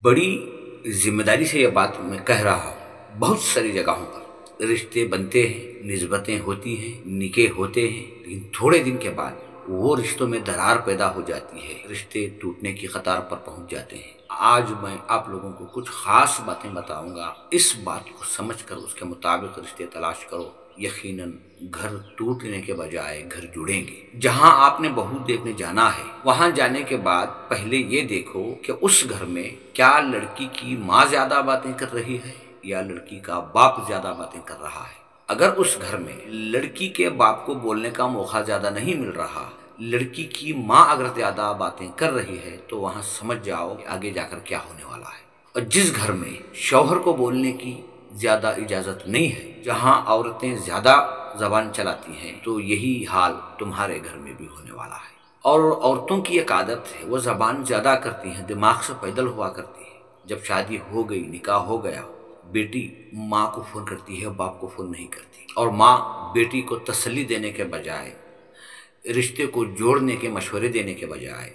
बड़ी जिम्मेदारी से ये बात मैं कह रहा हूँ। बहुत सारी जगहों पर रिश्ते बनते हैं, निस्बतें होती हैं, निकाह होते हैं, लेकिन थोड़े दिन के बाद वो रिश्तों में दरार पैदा हो जाती है, रिश्ते टूटने की कतार पर पहुंच जाते हैं। आज मैं आप लोगों को कुछ खास बातें बताऊंगा। इस बात को समझकर उसके मुताबिक रिश्ते तलाश करो, यकीनन घर टूटने के बजाय घर जुड़ेंगे। जहां आपने बहू देखने जाना है, वहां जाने के बाद पहले ये देखो कि उस घर में क्या लड़की की माँ ज्यादा बातें कर रही है या लड़की का बाप ज्यादा बातें कर रहा है। अगर उस घर में लड़की के बाप को बोलने का मौका ज्यादा नहीं मिल रहा, लड़की की माँ अगर ज्यादा बातें कर रही है, तो वहां समझ जाओ कि आगे जाकर क्या होने वाला है। और जिस घर में शौहर को बोलने की ज्यादा इजाजत नहीं है, जहां औरतें ज्यादा जबान चलाती हैं, तो यही हाल तुम्हारे घर में भी होने वाला है। और औरतों की एक आदत है, वो जबान ज्यादा करती हैं, दिमाग से पैदल हुआ करती है। जब शादी हो गई, निकाह हो गया, बेटी माँ को फोन करती है, बाप को फोन नहीं करती। और माँ बेटी को तसल्ली देने के बजाय, रिश्ते को जोड़ने के मशवरे देने के बजाय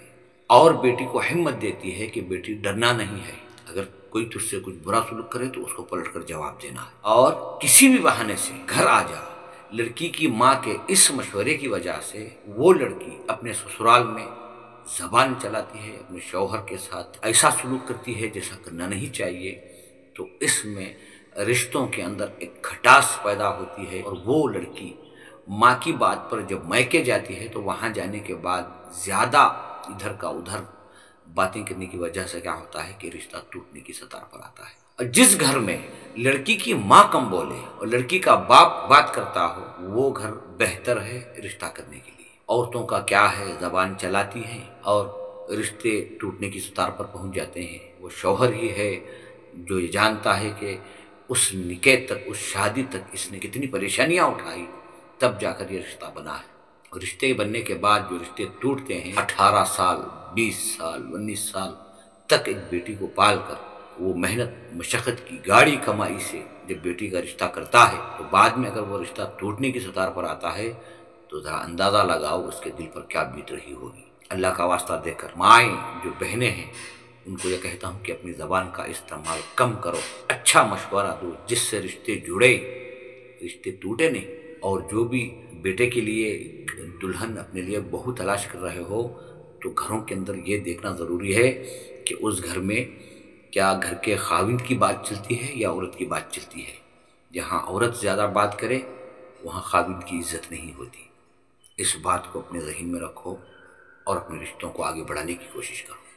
और बेटी को हिम्मत देती है कि बेटी डरना नहीं है, अगर कोई तुझसे कुछ बुरा सुलूक करे तो उसको पलट कर जवाब देना है, और किसी भी बहाने से घर आ जा। लड़की की माँ के इस मशवरे की वजह से वो लड़की अपने ससुराल में जबान चलाती है, अपने शौहर के साथ ऐसा सलूक करती है जैसा करना नहीं चाहिए। तो इसमें रिश्तों के अंदर एक खटास पैदा होती है, और वो लड़की माँ की बात पर जब मैके जाती है, तो वहां जाने के बाद ज्यादा इधर का उधर बातें करने की वजह से क्या होता है कि रिश्ता टूटने की सतार पर आता है। और जिस घर में लड़की की माँ कम बोले और लड़की का बाप बात करता हो, वो घर बेहतर है रिश्ता करने के लिए। औरतों का क्या है, जबान चलाती हैं और रिश्ते टूटने की सतार पर पहुंच जाते हैं। वो शौहर ही है जो ये जानता है कि उस निकाह तक, उस शादी तक इसने कितनी परेशानियां उठाई, तब जाकर ये रिश्ता बना है। और रिश्ते बनने के बाद जो रिश्ते टूटते हैं, 18 साल, 20 साल, 19 साल तक एक बेटी को पाल कर, वो मेहनत मशक्कत की गाढ़ी कमाई से जब बेटी का रिश्ता करता है, तो बाद में अगर वो रिश्ता टूटने की सतार पर आता है, तो जरा अंदाजा लगाओ उसके दिल पर क्या बीत रही होगी। अल्लाह का वास्ता देकर माएँ जो बहनें हैं, उनको ये कहता हूँ कि अपनी ज़बान का इस्तेमाल कम करो, अच्छा मशवरा दो जिससे रिश्ते जुड़े, रिश्ते टूटे नहीं। और जो भी बेटे के लिए दुल्हन, अपने लिए बहू तलाश कर रहे हो, तो घरों के अंदर ये देखना ज़रूरी है कि उस घर में क्या घर के खाविंद की बात चलती है या औरत की बात चलती है। जहाँ औरत ज़्यादा बात करे, वहाँ खाविंद की इज्जत नहीं होती। इस बात को अपने ज़हन में रखो और अपने रिश्तों को आगे बढ़ाने की कोशिश करो।